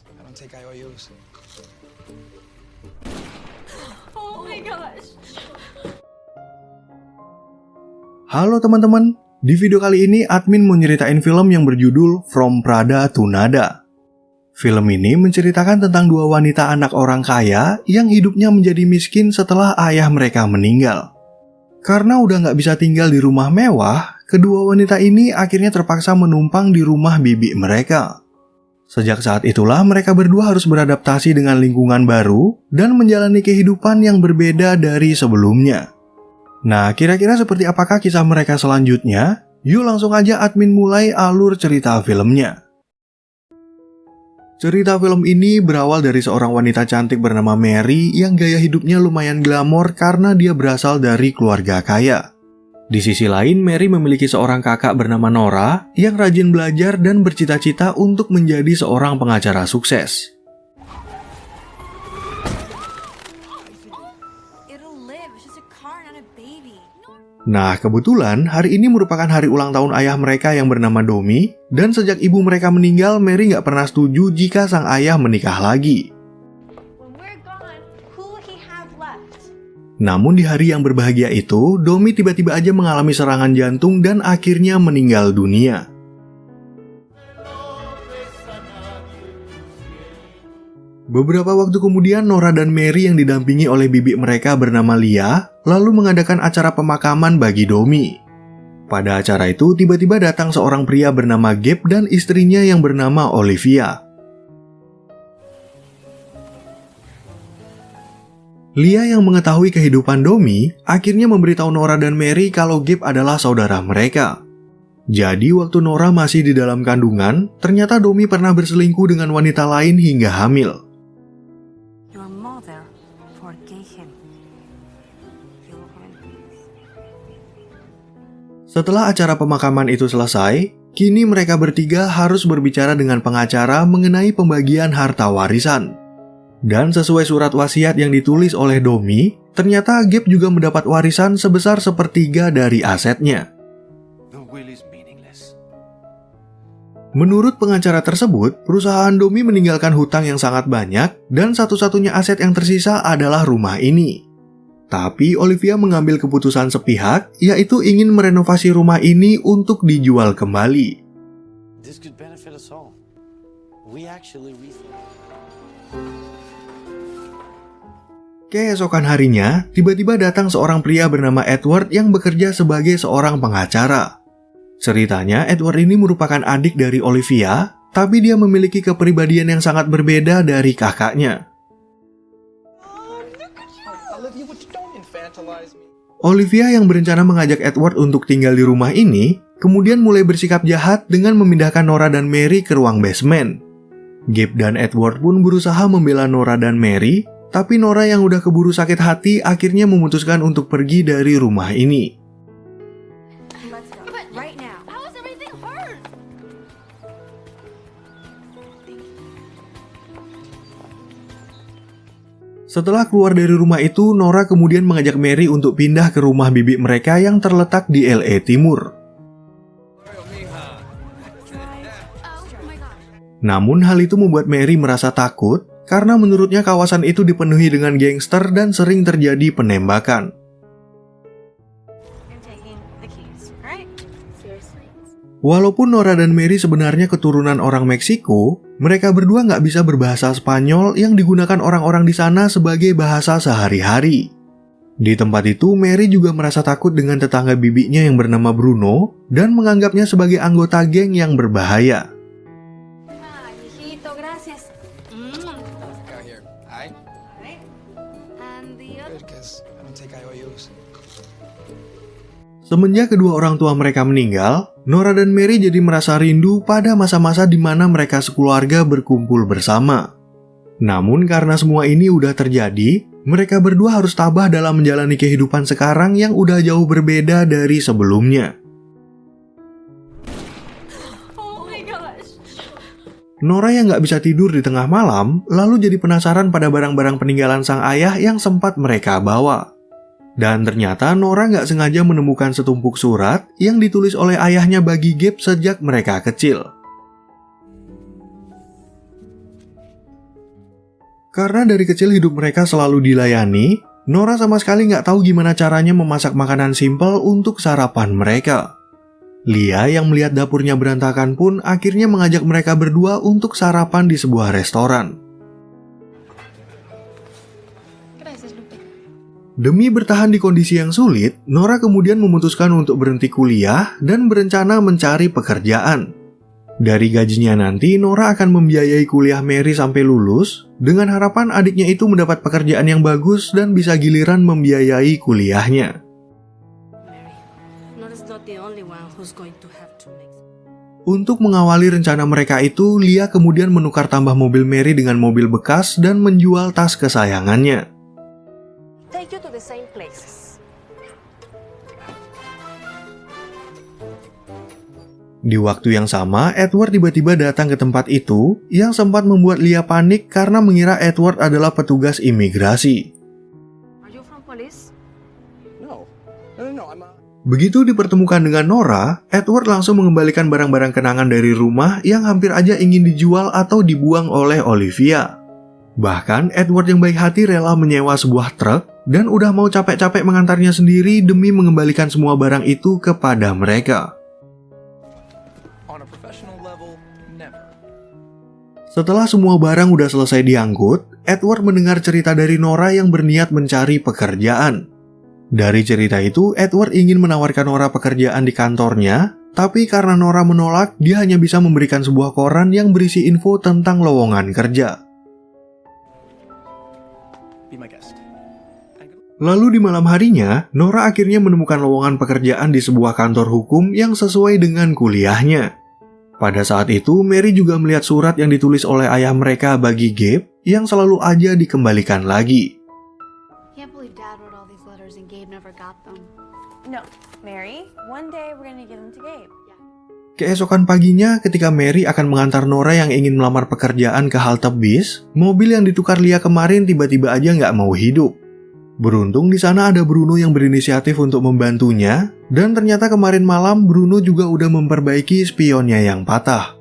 I don't take IOUs. Oh my gosh. Halo teman-teman, di video kali ini admin mau nyeritain film yang berjudul From Prada to Nada. Film ini menceritakan tentang dua wanita anak orang kaya yang hidupnya menjadi miskin setelah ayah mereka meninggal. Karena udah nggak bisa tinggal di rumah mewah, kedua wanita ini akhirnya terpaksa menumpang di rumah bibi mereka. Sejak saat itulah mereka berdua harus beradaptasi dengan lingkungan baru dan menjalani kehidupan yang berbeda dari sebelumnya. Nah, kira-kira seperti apakah kisah mereka selanjutnya? Yuk langsung aja admin mulai alur cerita filmnya. Cerita film ini berawal dari seorang wanita cantik bernama Mary yang gaya hidupnya lumayan glamor karena dia berasal dari keluarga kaya. Di sisi lain, Mary memiliki seorang kakak bernama Nora yang rajin belajar dan bercita-cita untuk menjadi seorang pengacara sukses. Nah, kebetulan hari ini merupakan hari ulang tahun ayah mereka yang bernama Domi, dan sejak ibu mereka meninggal, Mary nggak pernah setuju jika sang ayah menikah lagi. Namun di hari yang berbahagia itu, Domi tiba-tiba aja mengalami serangan jantung dan akhirnya meninggal dunia. Beberapa waktu kemudian, Nora dan Mary yang didampingi oleh bibi mereka bernama Lia, lalu mengadakan acara pemakaman bagi Domi. Pada acara itu, tiba-tiba datang seorang pria bernama Gabe dan istrinya yang bernama Olivia. Lia yang mengetahui kehidupan Domi, akhirnya memberitahu Nora dan Mary kalau Gabe adalah saudara mereka. Jadi waktu Nora masih di dalam kandungan, ternyata Domi pernah berselingkuh dengan wanita lain hingga hamil. Setelah acara pemakaman itu selesai, kini mereka bertiga harus berbicara dengan pengacara mengenai pembagian harta warisan. Dan sesuai surat wasiat yang ditulis oleh Domi, ternyata Gabe juga mendapat warisan sebesar sepertiga dari asetnya. Menurut pengacara tersebut, perusahaan Domi meninggalkan hutang yang sangat banyak dan satu-satunya aset yang tersisa adalah rumah ini. Tapi Olivia mengambil keputusan sepihak, yaitu ingin merenovasi rumah ini untuk dijual kembali. Keesokan harinya, tiba-tiba datang seorang pria bernama Edward yang bekerja sebagai seorang pengacara. Ceritanya, Edward ini merupakan adik dari Olivia, tapi dia memiliki kepribadian yang sangat berbeda dari kakaknya. Olivia yang berencana mengajak Edward untuk tinggal di rumah ini, kemudian mulai bersikap jahat dengan memindahkan Nora dan Mary ke ruang basement. Gabe dan Edward pun berusaha membela Nora dan Mary, tapi Nora yang udah keburu sakit hati akhirnya memutuskan untuk pergi dari rumah ini. Setelah keluar dari rumah itu, Nora kemudian mengajak Mary untuk pindah ke rumah bibi mereka yang terletak di LA Timur. Namun hal itu membuat Mary merasa takut karena menurutnya kawasan itu dipenuhi dengan gangster dan sering terjadi penembakan. Walaupun Nora dan Mary sebenarnya keturunan orang Meksiko, mereka berdua nggak bisa berbahasa Spanyol yang digunakan orang-orang di sana sebagai bahasa sehari-hari. Di tempat itu, Mary juga merasa takut dengan tetangga bibinya yang bernama Bruno dan menganggapnya sebagai anggota geng yang berbahaya. Semenjak kedua orang tua mereka meninggal, Nora dan Mary jadi merasa rindu pada masa-masa di mana mereka sekeluarga berkumpul bersama. Namun karena semua ini udah terjadi, mereka berdua harus tabah dalam menjalani kehidupan sekarang yang udah jauh berbeda dari sebelumnya. Nora yang nggak bisa tidur di tengah malam, lalu jadi penasaran pada barang-barang peninggalan sang ayah yang sempat mereka bawa. Dan ternyata Nora nggak sengaja menemukan setumpuk surat yang ditulis oleh ayahnya bagi Gabe sejak mereka kecil. Karena dari kecil hidup mereka selalu dilayani, Nora sama sekali nggak tahu gimana caranya memasak makanan simpel untuk sarapan mereka. Lia yang melihat dapurnya berantakan pun akhirnya mengajak mereka berdua untuk sarapan di sebuah restoran. Demi bertahan di kondisi yang sulit, Nora kemudian memutuskan untuk berhenti kuliah dan berencana mencari pekerjaan. Dari gajinya nanti, Nora akan membiayai kuliah Mary sampai lulus, dengan harapan adiknya itu mendapat pekerjaan yang bagus dan bisa giliran membiayai kuliahnya. Untuk mengawali rencana mereka itu, Lia kemudian menukar tambah mobil Mary dengan mobil bekas dan menjual tas kesayangannya. Di waktu yang sama, Edward tiba-tiba datang ke tempat itu yang sempat membuat Lia panik karena mengira Edward adalah petugas imigrasi. Begitu dipertemukan dengan Nora, Edward langsung mengembalikan barang-barang kenangan dari rumah yang hampir aja ingin dijual atau dibuang oleh Olivia. Bahkan Edward yang baik hati rela menyewa sebuah truk dan udah mau capek-capek mengantarnya sendiri demi mengembalikan semua barang itu kepada mereka. Setelah semua barang udah selesai diangkut, Edward mendengar cerita dari Nora yang berniat mencari pekerjaan. Dari cerita itu, Edward ingin menawarkan Nora pekerjaan di kantornya, tapi karena Nora menolak, dia hanya bisa memberikan sebuah koran yang berisi info tentang lowongan kerja. Lalu di malam harinya, Nora akhirnya menemukan lowongan pekerjaan di sebuah kantor hukum yang sesuai dengan kuliahnya. Pada saat itu, Mary juga melihat surat yang ditulis oleh ayah mereka bagi Gabe yang selalu aja dikembalikan lagi. Keesokan paginya, ketika Mary akan mengantar Nora yang ingin melamar pekerjaan ke halte bis, mobil yang ditukar Lia kemarin tiba-tiba aja nggak mau hidup. Beruntung di sana ada Bruno yang berinisiatif untuk membantunya, dan ternyata kemarin malam Bruno juga udah memperbaiki spionnya yang patah.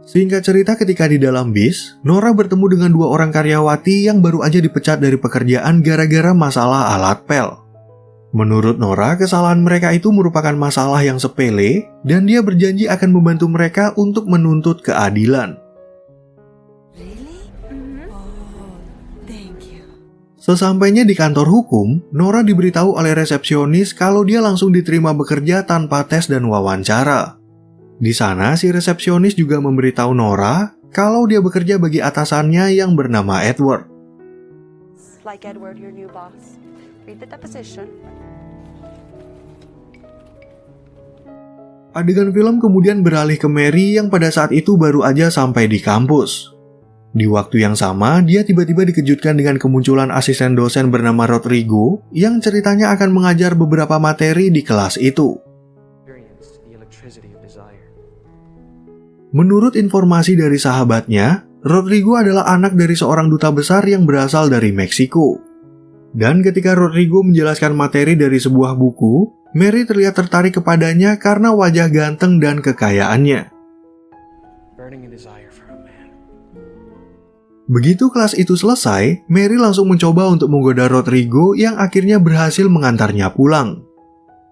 Singkat cerita, ketika di dalam bis, Nora bertemu dengan dua orang karyawati yang baru aja dipecat dari pekerjaan gara-gara masalah alat pel. Menurut Nora, kesalahan mereka itu merupakan masalah yang sepele, dan dia berjanji akan membantu mereka untuk menuntut keadilan. Sesampainya di kantor hukum, Nora diberitahu oleh resepsionis kalau dia langsung diterima bekerja tanpa tes dan wawancara. Di sana, si resepsionis juga memberitahu Nora kalau dia bekerja bagi atasannya yang bernama Edward. Like Edward, your new boss. Read the deposition. Adegan film kemudian beralih ke Mary yang pada saat itu baru aja sampai di kampus. Di waktu yang sama, dia tiba-tiba dikejutkan dengan kemunculan asisten dosen bernama Rodrigo yang ceritanya akan mengajar beberapa materi di kelas itu. Menurut informasi dari sahabatnya, Rodrigo adalah anak dari seorang duta besar yang berasal dari Meksiko. Dan ketika Rodrigo menjelaskan materi dari sebuah buku, Mary terlihat tertarik kepadanya karena wajah ganteng dan kekayaannya. Begitu kelas itu selesai, Mary langsung mencoba untuk menggoda Rodrigo yang akhirnya berhasil mengantarnya pulang.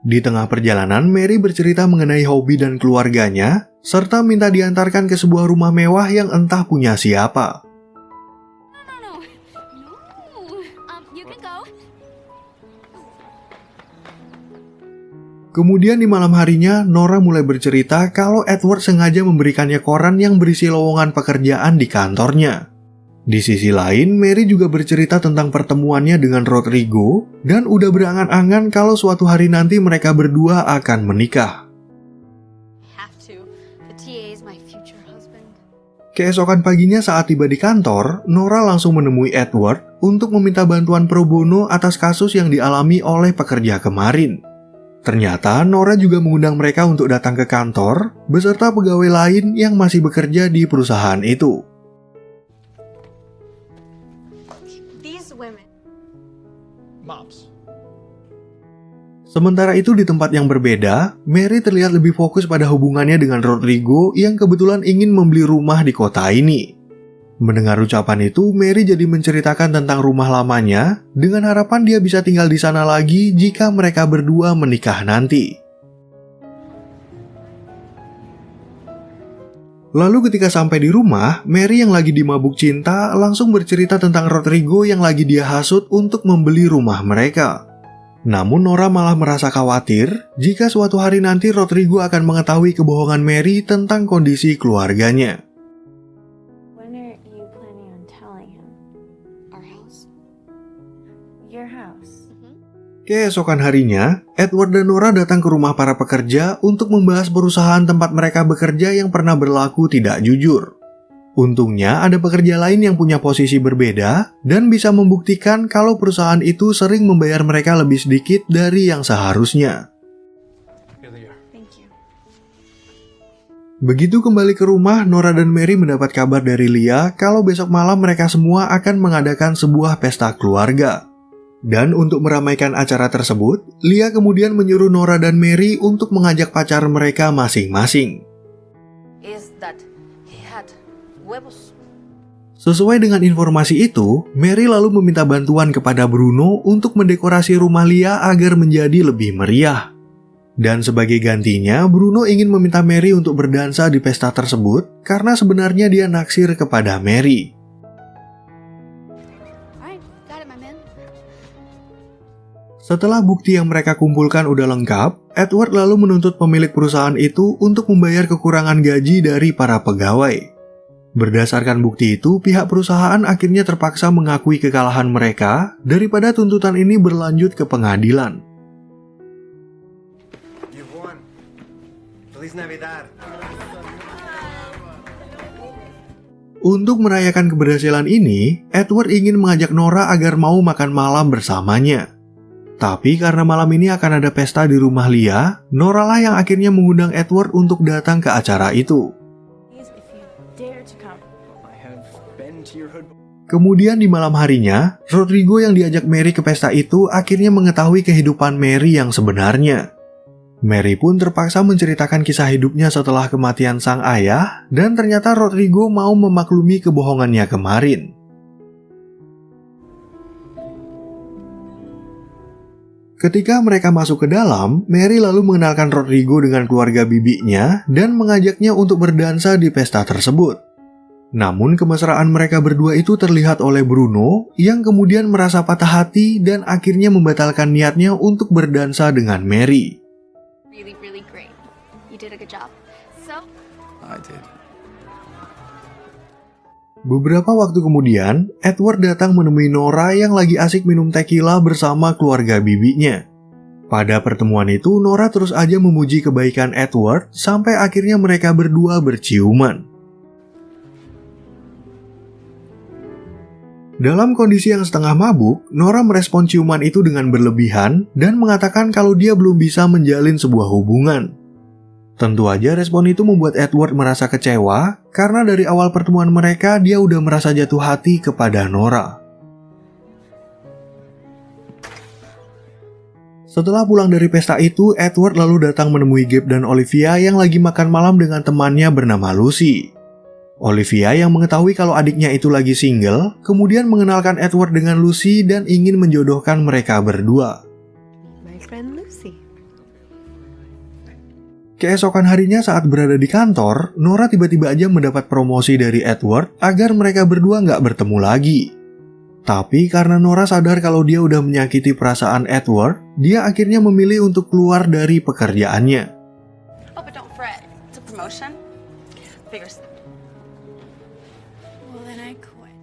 Di tengah perjalanan, Mary bercerita mengenai hobi dan keluarganya, serta minta diantarkan ke sebuah rumah mewah yang entah punya siapa. Kemudian di malam harinya, Nora mulai bercerita kalau Edward sengaja memberikannya koran yang berisi lowongan pekerjaan di kantornya. Di sisi lain, Mary juga bercerita tentang pertemuannya dengan Rodrigo dan udah berangan-angan kalau suatu hari nanti mereka berdua akan menikah. Keesokan paginya saat tiba di kantor, Nora langsung menemui Edward untuk meminta bantuan pro bono atas kasus yang dialami oleh pekerja kemarin. Ternyata Nora juga mengundang mereka untuk datang ke kantor beserta pegawai lain yang masih bekerja di perusahaan itu. Sementara itu di tempat yang berbeda, Mary terlihat lebih fokus pada hubungannya dengan Rodrigo yang kebetulan ingin membeli rumah di kota ini. Mendengar ucapan itu, Mary jadi menceritakan tentang rumah lamanya dengan harapan dia bisa tinggal di sana lagi jika mereka berdua menikah nanti. Lalu ketika sampai di rumah, Mary yang lagi dimabuk cinta langsung bercerita tentang Rodrigo yang lagi dia hasut untuk membeli rumah mereka. Namun Nora malah merasa khawatir jika suatu hari nanti Rodrigo akan mengetahui kebohongan Mary tentang kondisi keluarganya. When are you planning on telling him? Our house? Your house. Keesokan harinya, Edward dan Nora datang ke rumah para pekerja untuk membahas perusahaan tempat mereka bekerja yang pernah berlaku tidak jujur. Untungnya ada pekerja lain yang punya posisi berbeda dan bisa membuktikan kalau perusahaan itu sering membayar mereka lebih sedikit dari yang seharusnya. Thank you. Begitu kembali ke rumah, Nora dan Mary mendapat kabar dari Lia kalau besok malam mereka semua akan mengadakan sebuah pesta keluarga. Dan untuk meramaikan acara tersebut, Lia kemudian menyuruh Nora dan Mary untuk mengajak pacar mereka masing-masing. Is that he had huevos? Sesuai dengan informasi itu, Mary lalu meminta bantuan kepada Bruno untuk mendekorasi rumah Lia agar menjadi lebih meriah. Dan sebagai gantinya, Bruno ingin meminta Mary untuk berdansa di pesta tersebut karena sebenarnya dia naksir kepada Mary. Alright, got it, my man. Setelah bukti yang mereka kumpulkan udah lengkap, Edward lalu menuntut pemilik perusahaan itu untuk membayar kekurangan gaji dari para pegawai. Berdasarkan bukti itu, pihak perusahaan akhirnya terpaksa mengakui kekalahan mereka daripada tuntutan ini berlanjut ke pengadilan. You've won. Feliz Navidad. Untuk merayakan keberhasilan ini, Edward ingin mengajak Nora agar mau makan malam bersamanya. Tapi karena malam ini akan ada pesta di rumah Lia, Nora lah yang akhirnya mengundang Edward untuk datang ke acara itu. Please, if you dare to come. I have been to your hood. Kemudian di malam harinya, Rodrigo yang diajak Mary ke pesta itu akhirnya mengetahui kehidupan Mary yang sebenarnya. Mary pun terpaksa menceritakan kisah hidupnya setelah kematian sang ayah, dan ternyata Rodrigo mau memaklumi kebohongannya kemarin. Ketika mereka masuk ke dalam, Mary lalu mengenalkan Rodrigo dengan keluarga bibinya dan mengajaknya untuk berdansa di pesta tersebut. Namun kemesraan mereka berdua itu terlihat oleh Bruno yang kemudian merasa patah hati dan akhirnya membatalkan niatnya untuk berdansa dengan Mary. Really great. You did a good job. So, I did. Beberapa waktu kemudian, Edward datang menemui Nora yang lagi asik minum tequila bersama keluarga bibinya. Pada pertemuan itu, Nora terus aja memuji kebaikan Edward sampai akhirnya mereka berdua berciuman. Dalam kondisi yang setengah mabuk, Nora merespon ciuman itu dengan berlebihan dan mengatakan kalau dia belum bisa menjalin sebuah hubungan. Tentu aja respon itu membuat Edward merasa kecewa karena dari awal pertemuan mereka dia udah merasa jatuh hati kepada Nora. Setelah pulang dari pesta itu, Edward lalu datang menemui Gabe dan Olivia yang lagi makan malam dengan temannya bernama Lucy. Olivia yang mengetahui kalau adiknya itu lagi single, kemudian mengenalkan Edward dengan Lucy dan ingin menjodohkan mereka berdua. My friend Lucy. Keesokan harinya saat berada di kantor, Nora tiba-tiba aja mendapat promosi dari Edward agar mereka berdua nggak bertemu lagi. Tapi karena Nora sadar kalau dia udah menyakiti perasaan Edward, dia akhirnya memilih untuk keluar dari pekerjaannya. Oh, but don't fret. It's a promotion. Figures. well then I quit.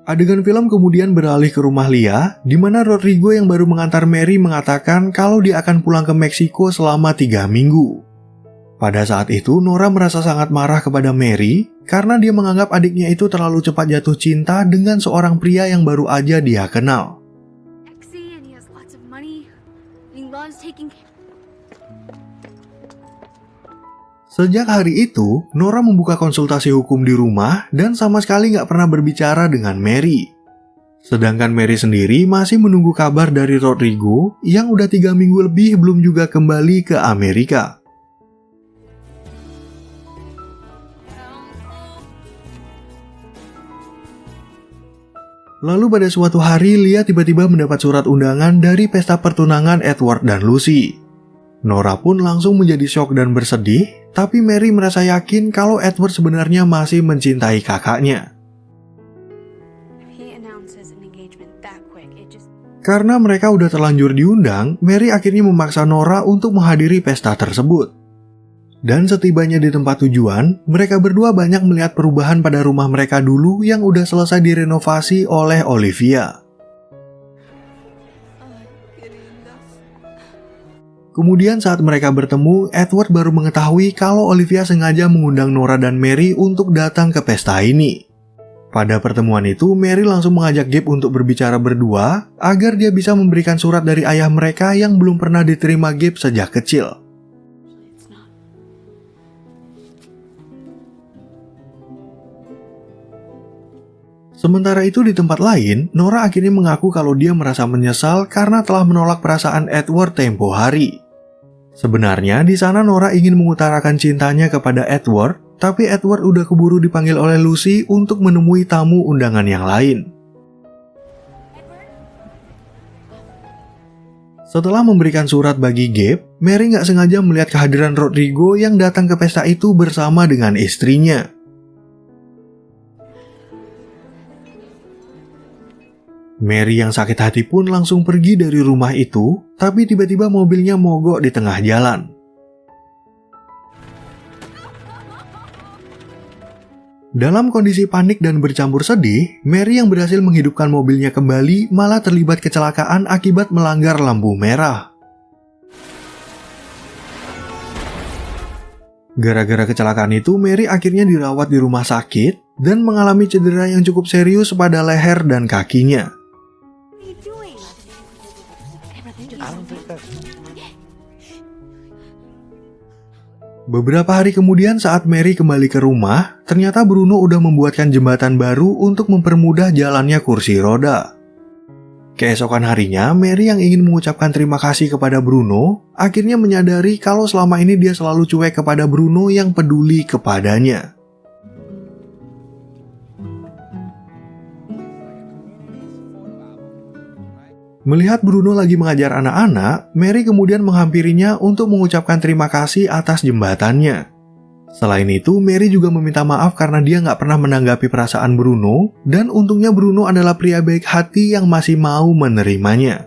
Adegan film kemudian beralih ke rumah Lia, di mana Rodrigo yang baru mengantar Mary mengatakan kalau dia akan pulang ke Meksiko selama 3 minggu. Pada saat itu, Nora merasa sangat marah kepada Mary karena dia menganggap adiknya itu terlalu cepat jatuh cinta dengan seorang pria yang baru aja dia kenal. Sexy and he has lots of money. And he loves taking care. Sejak hari itu, Nora membuka konsultasi hukum di rumah dan sama sekali nggak pernah berbicara dengan Mary. Sedangkan Mary sendiri masih menunggu kabar dari Rodrigo yang udah 3 minggu lebih belum juga kembali ke Amerika. Lalu pada suatu hari, Lia tiba-tiba mendapat surat undangan dari pesta pertunangan Edward dan Lucy. Nora pun langsung menjadi syok dan bersedih, tapi Mary merasa yakin kalau Edward sebenarnya masih mencintai kakaknya. Karena mereka udah terlanjur diundang, Mary akhirnya memaksa Nora untuk menghadiri pesta tersebut. Dan setibanya di tempat tujuan, mereka berdua banyak melihat perubahan pada rumah mereka dulu yang udah selesai direnovasi oleh Olivia. Kemudian saat mereka bertemu, Edward baru mengetahui kalau Olivia sengaja mengundang Nora dan Mary untuk datang ke pesta ini. Pada pertemuan itu, Mary langsung mengajak Gabe untuk berbicara berdua agar dia bisa memberikan surat dari ayah mereka yang belum pernah diterima Gabe sejak kecil. Sementara itu di tempat lain, Nora akhirnya mengaku kalau dia merasa menyesal karena telah menolak perasaan Edward tempo hari. Sebenarnya di sana Nora ingin mengutarakan cintanya kepada Edward, tapi Edward udah keburu dipanggil oleh Lucy untuk menemui tamu undangan yang lain. Setelah memberikan surat bagi Gabe, Mary nggak sengaja melihat kehadiran Rodrigo yang datang ke pesta itu bersama dengan istrinya. Mary yang sakit hati pun langsung pergi dari rumah itu, tapi tiba-tiba mobilnya mogok di tengah jalan. Dalam kondisi panik dan bercampur sedih, Mary yang berhasil menghidupkan mobilnya kembali malah terlibat kecelakaan akibat melanggar lampu merah. Gara-gara kecelakaan itu, Mary akhirnya dirawat di rumah sakit dan mengalami cedera yang cukup serius pada leher dan kakinya. Beberapa hari kemudian saat Mary kembali ke rumah, ternyata Bruno udah membuatkan jembatan baru untuk mempermudah jalannya kursi roda. Keesokan harinya, Mary yang ingin mengucapkan terima kasih kepada Bruno, akhirnya menyadari kalau selama ini dia selalu cuek kepada Bruno yang peduli kepadanya. Melihat Bruno lagi mengajar anak-anak, Mary kemudian menghampirinya untuk mengucapkan terima kasih atas jembatannya. Selain itu, Mary juga meminta maaf karena dia nggak pernah menanggapi perasaan Bruno, dan untungnya Bruno adalah pria baik hati yang masih mau menerimanya.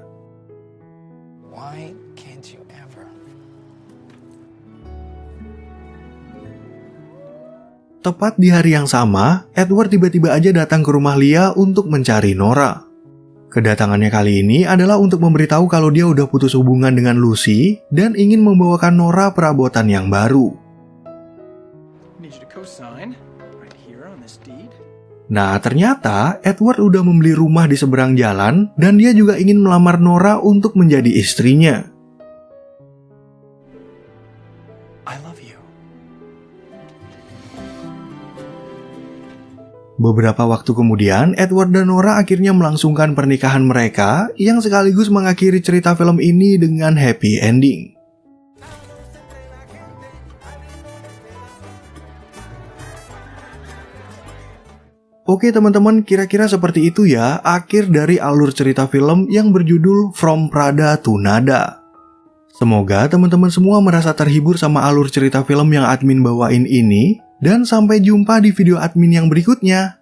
Tepat di hari yang sama, Edward tiba-tiba aja datang ke rumah Lia untuk mencari Nora. Kedatangannya kali ini adalah untuk memberitahu kalau dia udah putus hubungan dengan Lucy dan ingin membawakan Nora perabotan yang baru. Nah, ternyata Edward udah membeli rumah di seberang jalan dan dia juga ingin melamar Nora untuk menjadi istrinya. Beberapa waktu kemudian, Edward dan Nora akhirnya melangsungkan pernikahan mereka yang sekaligus mengakhiri cerita film ini dengan happy ending. Oke teman-teman, kira-kira seperti itu ya akhir dari alur cerita film yang berjudul From Prada to Nada. Semoga teman-teman semua merasa terhibur sama alur cerita film yang admin bawain ini. Dan sampai jumpa di video admin yang berikutnya.